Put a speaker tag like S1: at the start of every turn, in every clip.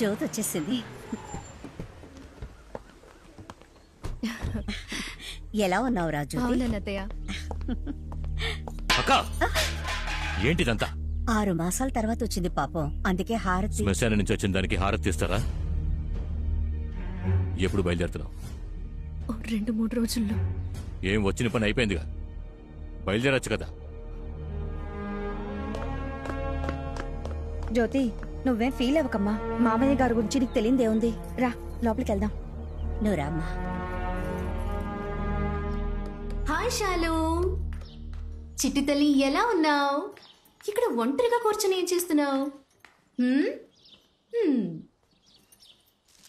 S1: జ్యోతి వచ్చేసింది. ఎలా ఉన్నావు రాజు?
S2: అక్క ఏంటిదంతా?
S1: 6 మాసాల తర్వాత వచ్చింది పాపం, అందుకే హారతి.
S2: శ్మశానం నుంచి వచ్చిన దానికి హారతి ఇస్తారా? ఎప్పుడు బయలుదేరుతున్నావు?
S3: 2-3 రోజుల్లో.
S2: ఏం వచ్చిన పని అయిపోయిందిగా, బయలుదేరచ్చు కదా.
S4: జ్యోతి, నువ్వేం ఫీల్ అవ్వకమ్మా. మామయ్య గారి గురించి నీకు తెలియదేముంది. రా లోపలికి వెళ్దాం.
S1: నువ్వు రామ్మా.
S3: హాయ్ శాలు, చిట్టి తల్లి ఎలా ఉన్నావు? ఇక్కడ ఒంటరిగా కూర్చొని ఏం చేస్తున్నావు?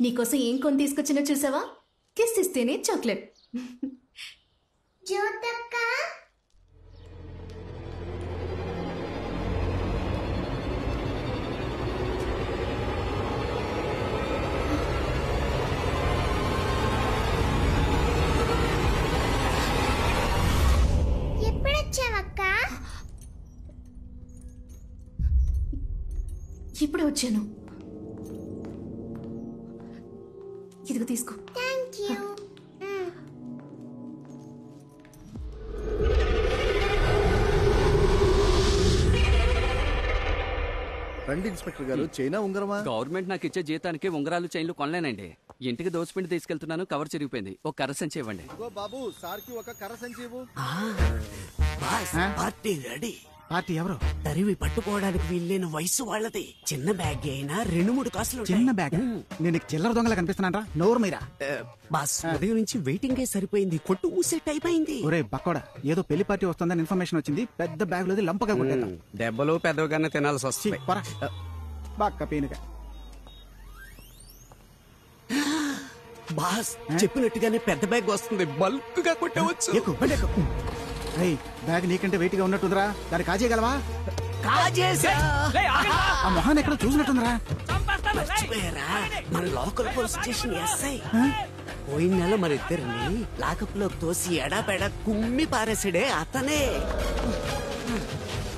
S3: నీకోసం ఏం కొని తీసుకొచ్చినా చూసావా? కిస్ ఇస్తేనే చాక్లెట్. ఇప్పుడే వచ్చాను. ఇదిగో తీసుకో.
S5: రండి ఇన్స్పెక్టర్ గారు. చైనా ఉంగరమా?
S6: గవర్నమెంట్ నాకు ఇచ్చే జీతానికి ఉంగరాలు చైన్లు కొనలేనండి. ఇంటికి దోచిపిండి తీసుకెళ్తున్నాను, కవర్ చిరిగిపోయింది. ఒక కర్ర సంచి ఇవ్వండి.
S5: బాబు సార్కి ఒక కర్ర సంచి ఇవ్వు.
S7: Party ready.
S8: పార్టీ ఎవరు?
S7: తరివి పట్టుకోవడానికి వీల్లేని వయసు వాళ్ళది. చిన్న బ్యాగ్ అయినా 2-3 కాసులు.
S8: చిన్న బ్యాగ్? నేను చిల్లర దొంగలా కనిపిస్తున్నారా? నోరు మీరా?
S7: బాస్ ఉదయం నుంచి వెయిటింగే సరిపోయింది. కొట్టు ఊసెట్ అయిపోయింది.
S8: ఒరే బక్కోడా, ఏదో పెళ్లి పార్టీ వస్తుందని ఇన్ఫర్మేషన్ వచ్చింది. పెద్ద బ్యాగ్ లోది లంపగా కొట్టేద్దాం.
S6: దెబ్బలు పెద్దగానే తినాల్సి వస్తుంది.
S8: బాక్క పీనుగా.
S7: బాస్ చెప్పినట్టుగానే పెద్ద బ్యాగ్ వస్తుంది. బల్క్ గా కొట్టవచ్చు.
S8: బ్యాగ్ నీకంటే వెయిట్ గా ఉన్నట్టుందిరా, దాన్ని కాజేయగలవా? ఆ మొహాన్ని ఎక్కడ చూసినట్టుందిరా.
S7: మన లోకల్ పోలీస్ స్టేషన్ ఎస్ఐ పోయిన నెల మరి ఇద్దరిని లాకప్ లో తోసి ఎడాపెడా కుమ్మి పారేసాడే అతనే.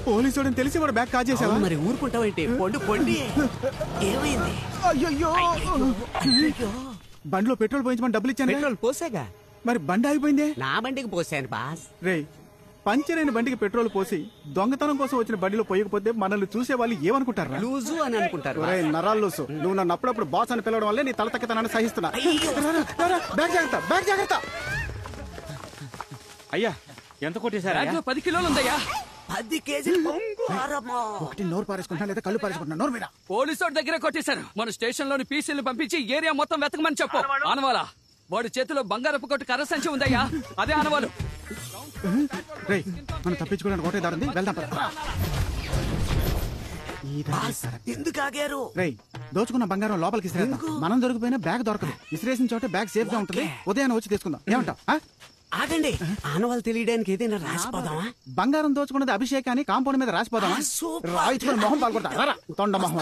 S8: పోలీసు తెలిసి వాడు బ్యాగ్ కాజేసావా?
S7: మరి ఊరుకుంటావేంటి? పొండి పొండి. ఏమైంది?
S8: అయ్యో, బండిలో పెట్రోల్ పోయించమని డబ్బులు ఇచ్చాను.
S7: పెట్రోల్ పోసాగా.
S8: మరి బండి అయిపోయింది.
S7: నా బండికి పోసాను బాస్.
S8: రే, పంచర్ అయిన బండికి పెట్రోల్ పోసి దొంగతనం కోసం వచ్చిన బండిలో పోయకపోతే మనల్ని చూసే వాళ్ళు ఏమనుకుంటారు?
S7: లూజు అని అనుకుంటారు.
S8: నరాలు లూసు. నువ్వు నన్ను అప్పుడప్పుడు బాస్ అని పిలవడం వల్లే నీ తల తక్కతనాన్ని సహిస్తున్నా. బ్యాగ్ జాగ్రత్త, బ్యాగ్ జాగ్రత్త.
S2: అయ్యా ఎంత కొట్టేశారా?
S6: 10 కిలోలు ఉందయ్యా.
S7: 10 కేజీలు.
S8: ఒకటి నోరు పారేసుకుంటున్నా లేదా కళ్ళు పారేసుకుంటున్నా? నోరు మీద.
S6: పోలీసు దగ్గర కొట్టేశారు. మన స్టేషన్ లోని పీసీలు పంపించి ఏరియా మొత్తం వెతకమని చెప్పు. ఆనవాలా వాడి చేతిలో బంగారపు కొట్టు కర్ర సంచి ఉందయ్యా, అదే ఆనవాలు.
S8: మనం తప్పించుకోవడానికి ఒకటే దారుంది, వెళ్దాం.
S7: ఎందుకు ఆగారు?
S8: దోచుకున్న బంగారం లోపలికి ఇసిరేద్దాం. మనం దొరికిపోయినా బ్యాగ్ దొరకదు. ఇసిరేసిన చోట బ్యాగ్ సేఫ్ గా ఉంటుంది. ఉదయాన్నే వచ్చి తీసుకుందాం. ఏమంటావ్?
S7: ఆగండి, ఆనవాళ్ళు తెలియడానికి ఏదైనా రాసిపోదామా?
S8: బంగారం దోచుకున్నది అభిషేక్ అని కాంపౌండ్ మీద రాసిపోదామా? రాయించుకుని మొహం పాల్గొడతా. తొండ మొహం.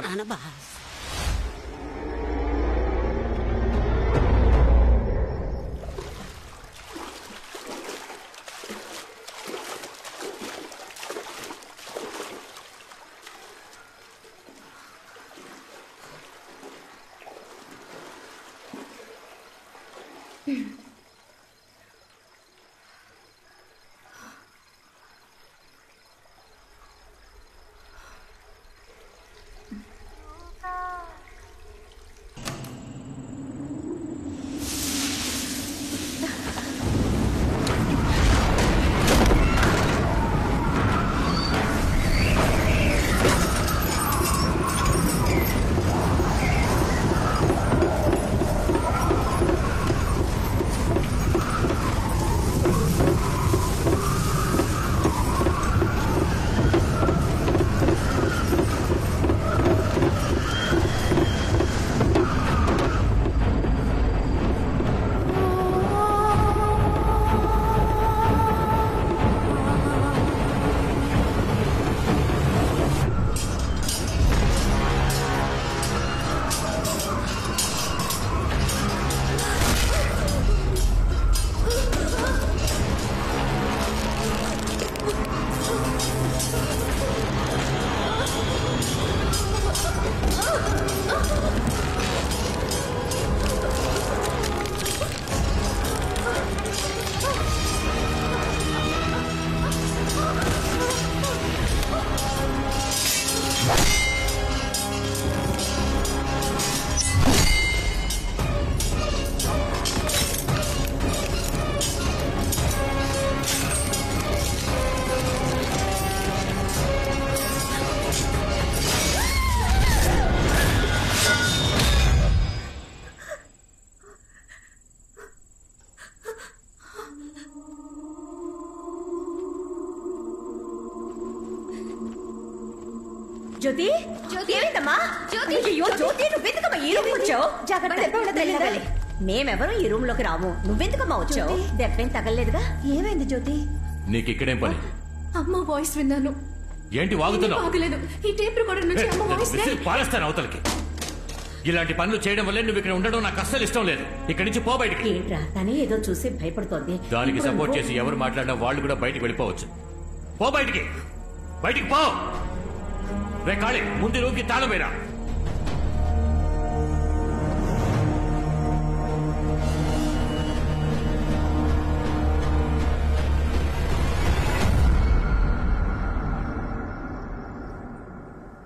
S1: జ్యోతి జ్యోతి ఏమైందమ్మా జ్యోతి అయ్యో జ్యోతి నువ్వెందుకమ్మా ఈ రూమ్ వచ్చావు జాగ్రత్త మేమెవరూ ఈ రూమ్ లోకి రాము నువ్వెందుకమ్మా వచ్చావు దెబ్బేం తగలలేదుగా ఏమైంది జ్యోతి
S2: నీకు ఇక్కడేం పని
S3: అమ్మ వాయిస్ విన్నాను.
S2: ఏంటి వాగుతున్నావు
S3: ఆగలేదు. ఈ టేప్ రికార్డర్ నుంచి అమ్మ వాయిస్
S2: విసిరి పారేస్తాను అవతలకి. ఇలాంటి పనులు చేయడం వల్లే నువ్వు ఇక్కడ ఉండడం నాకు అస్సలు ఇష్టం లేదు. ఇక్కడి నుంచి పో బయటికి.
S1: ఏంట్రా తనే ఏదో చూసి భయపడుతోంది.
S2: దానికి సపోర్ట్ చేసి ఎవరు మాట్లాడినా వాళ్ళు కూడా బయటికి వెళ్ళిపోవచ్చు. పో బయటికి, బయటికి పో. రే కాళీ, ముందు రూమ్కి తాళం వేరా.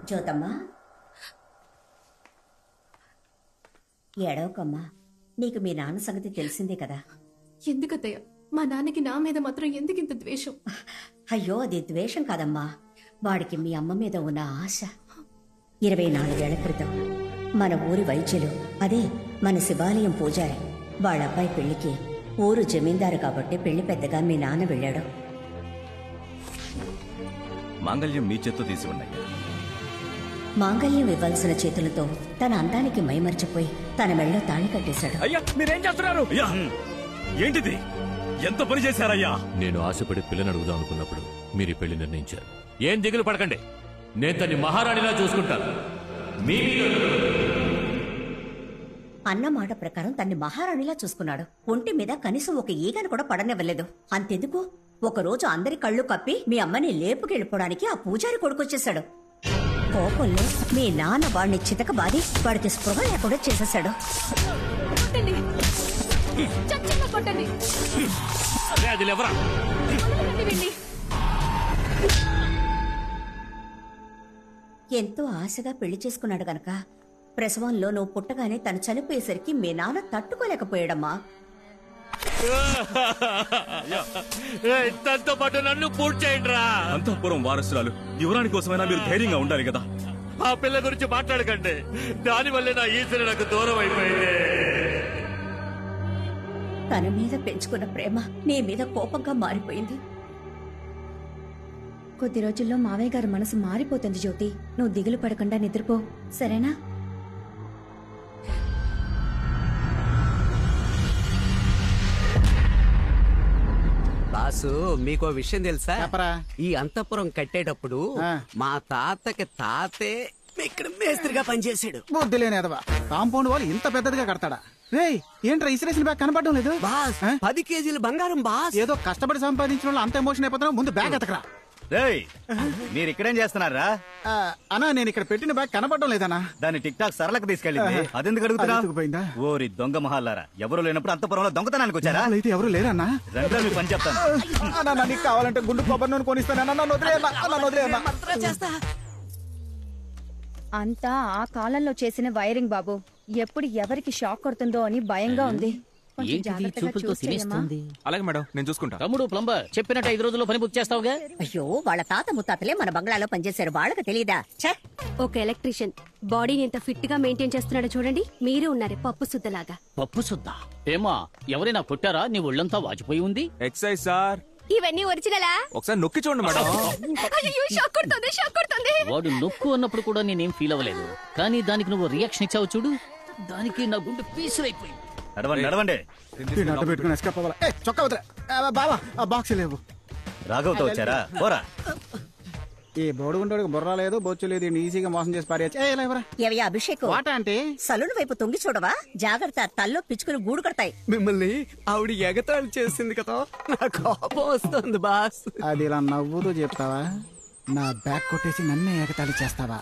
S1: జ్యోతమ్మా ఏడవకమ్మా, నీకు మీ నాన్న సంగతి తెలిసిందే కదా.
S3: ఎందుకత్తయ్య మా నాన్నకి నా మీద మాత్రం ఎందుకింత ద్వేషం?
S1: అయ్యో అది ద్వేషం కాదమ్మా, వాడికి మీ అమ్మ మీద ఉన్న ఆశ. 24 ఏళ్ల క్రితం మన ఊరి వైద్యులు, అదే మన శివాలయం పూజారి, వాళ్ళ అబ్బాయి పెళ్లికి ఊరు జమీందారు కాబట్టి పెళ్లి పెద్దగా మీ నాన్న వెళ్ళాడు.
S9: మాంగళ్యం మీ చేత్తో తీసి ఉన్నాయి.
S1: మాంగళ్యం ఇవ్వాల్సిన చేతులతో తన అందానికి మైమర్చిపోయి తన మెళ్ళో తాళి కట్టేశాడు.
S9: అయ్యా మీరేం చేస్తున్నారు? అయ్యా ఏంటిది? ఎంత పని చేశారయ్యా?
S2: నేను ఆశపడి పిల్లని అడుగుదాం అనుకున్నప్పుడు మీరు ఈ పెళ్లి నిర్ణయించారు. ఏం దిగులు పడకండి, నేను తన్ని మహారాణిలా చూసుకుంటాను.
S1: అన్న మాట ప్రకారం తన్ని మహారాణిలా చూసుకున్నాడు. ఒంటి మీద కనీసం ఒక ఈగను కూడా పడనివ్వలేదు. అంతెందుకు, ఒకరోజు అందరి కళ్ళు కప్పి మీ అమ్మని లేపుకెళ్ళిపోవడానికి ఆ పూజారి కొడుకొచ్చేశాడు. కోపంలో మీ నాన్న వాడిని చితకబాది వాడికి స్పృహ లేకుండా చేసేశాడు.
S2: అది లేవరా.
S1: ఎంతో ఆశగా పెళ్లి చేసుకున్నాడు గనక ప్రసవంలో నువ్వు పుట్టగానే తను చనిపోయేసరికి మీ నాన్న తట్టుకోలేకపోయాడమ్మా.
S2: తనతో పాటు నన్ను పూర్తి చేయండి రా.
S9: అంతఃపురం వారసురాలు యువరాణి కోసమైనా మీరు ధైర్యంగా ఉండాలి కదా.
S2: ఆ పిల్ల గురించి మాట్లాడకండి, దానివల్లే నా ఈశ్వరు నాకు దూరం అయిపోయింది.
S1: తన మీద పెంచుకున్న ప్రేమ నీ మీద కోపంగా మారిపోయింది.
S4: కొద్ది రోజుల్లో మావయ్య గారి మనసు మారిపోతుంది జ్యోతి. నువ్వు దిగులు పడకుండా నిద్రపో, సరేనా?
S7: బాసు మీకో విషయం తెలుసా?
S8: చెప్పరా.
S7: ఈ అంతఃపురం కట్టేటప్పుడు మా తాతకి తాతే ఇక్కడ మేస్త్రిగా పనిచేసాడు.
S8: బుద్ధి లేని ఎదవా, కాంపౌండ్ వాళ్ళు ఇంత పెద్దదిగా కడతాడా? రేయ్ ఏంట్రా ఇసిరేసిన బ్యాగ్ కనపడడం లేదు?
S7: బాస్ 10 కేజీల బంగారం బాస్.
S8: ఏదో కష్టపడి సంపాదించిన వాళ్ళు అంత ఎమోషన్ అయిపోతున్నావు. ముందు బ్యాగ్ ఎతకరా.
S9: మీరు ఇక్కడేం చేస్తున్నారా?
S8: అన్నా నేను ఇక్కడ పెట్టిన బ్యాగ్ కనపడడం లేదన్నా.
S9: దాన్ని టిక్ టాక్ సరళకు తీసుకెళ్ళింది. అదెందుకు అడుగుతున్నా?
S8: పోయిందా?
S9: ఓరి దొంగ మహాలారా, ఎవరు లేనప్పుడు అంతపురంలో దొంగతనానికి వచ్చారా?
S8: అయితే ఎవరు లేరన్నా.
S9: రండి మీ పని చెప్తాను.
S8: అన్నా నీకు కావాలంటే గుండు కొబ్బరి నూనె కొనిస్తాను.
S4: అంతా ఆ కాలంలో చేసిన వైరింగ్ బాబు. ఎప్పుడు ఎవరికి షాక్ కొడుతుందో అని భయంగా ఉంది. కొంచెం జాగ్రత్తగా చూసి చెయ్యమ్మా.
S10: అలాగే మేడం, నేను చూసుకుంటా.
S6: తమ్ముడు ప్లంబర్ చెప్పినట్టు 5 రోజుల్లో పని పూర్తి చేస్తావుగా?
S1: అయ్యో వాళ్ళ తాత ముత్తాతలే మన బంగ్లాలో పనిచేశారు, వాళ్ళకి తెలియదా?
S11: ఒక ఎలక్ట్రీషియన్ బాడీని ఎంత ఫిట్ గా మెయింటైన్ చేస్తున్నాడో చూడండి. మీరే ఉన్నారే పప్పు సుద్దలాగా.
S6: పప్పు సుద్దా? ఏమా ఎవరైనా కొట్టారా? నీ ఒళ్ళంతా వాచిపోయి ఉంది.
S10: Excise sir.
S11: ఇవన్నీ ఒరిజినలా?
S10: ఒకసారి నొక్కి చూడండి మేడం.
S11: షాక్ కొడుతుంది.
S6: వాడు నొక్కు అన్నప్పుడు కూడా నేనేం ఫీల్ అవ్వలేదు, కానీ దానికి నువ్వు రియాక్షన్ ఇచ్చావు చూడు, దానికి నా గుండె పీసులైపోయింది.
S9: నడవండి.
S8: పెట్టుకుని ఎస్కేప్ అవ్వాలా? చొక్కా వదిలే. బాబా ఆ బాక్స్ లేవు.
S9: రాఘవతో వచ్చారా? పోరా.
S8: ఈ బోడుగుంటోడికి బుర్ర లేదు, బొచ్చు లేదు, ఈజీగా మోసం చేసి పారేయచ్చు.
S1: ఏవయ్యా అభిషేక్,
S8: వాట అంటే
S1: సలూన్ వైపు తొంగి చూడవా? జాగ్రత్త, తల్లో పిచ్చుకుని గూడు కడతాయి.
S7: మిమ్మల్ని ఆవిడ ఎగతాళి చేసింది కదా, నా కోపం వస్తుంది బాస్.
S8: అది ఇలా నవ్వుతూ చెప్తావా? నా బ్యాగ్ కొట్టేసి నన్నే ఎగతాళి చేస్తావా?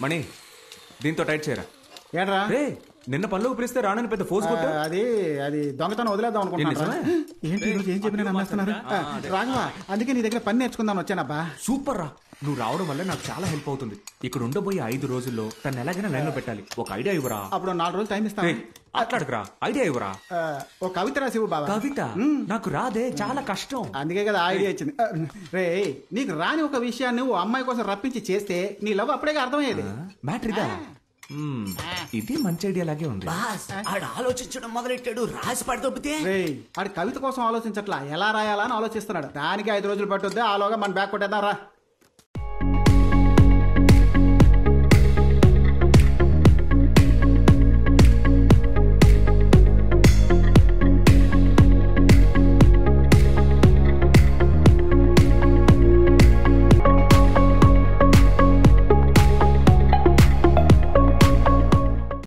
S10: మణి దీంతో టైట్ చేయరా.
S8: ఏడ్రా
S10: నిన్న పనులు ఉపరిస్తే రానని పెద్ద ఫోర్స్ కొట్టు.
S8: అది దొంగతనం వదిలేద్దాం అనుకుంటున్నా. ఏంటి ఈరోజు ఏం చెప్పినా నమ్మేస్తున్నారు? రాఘవా, అందుకే నీ దగ్గర పని నేర్చుకుందాం వచ్చానబ్బా.
S10: సూపర్ రా, నువ్వు రావడం వల్ల నాకు చాలా హెల్ప్ అవుతుంది. ఇక్కడ ఉండబోయే 5 రోజుల్లో తను ఎలాగైనా లైన్ లో పెట్టాలి. ఒక ఐడియా ఇవ్వరా?
S8: అప్పుడు 4 రోజులు టైం ఇస్తాను.
S10: అట్లాడుకురా, ఐడియా ఇవ్వరా.
S8: ఒక కవిత రాసివు బాబా.
S10: కవిత నాకు రాదే, చాలా కష్టం.
S8: అందుకే కదా ఐడియా ఇచ్చింది. రే నీకు రాని ఒక విషయాన్ని ఓ అమ్మాయి కోసం రప్పించి చేస్తే నీ లవ్ అప్పుడే అర్థమయ్యేది.
S10: మ్యాటర్ ఇదా? ఇది మంచి ఐడియా లాగే ఉంది.
S7: ఆడు ఆలోచించడం మొదలెట్టాడు, రాసి పడదొబ్బితే.
S8: ఆడు కవిత కోసం ఆలోచించట్లా, ఎలా రాయాలా అని ఆలోచిస్తున్నాడు. దానికి 5 రోజులు పట్టుద్ది. ఆలోగా మన బ్యాగ్ కొట్టేద్దాం రా.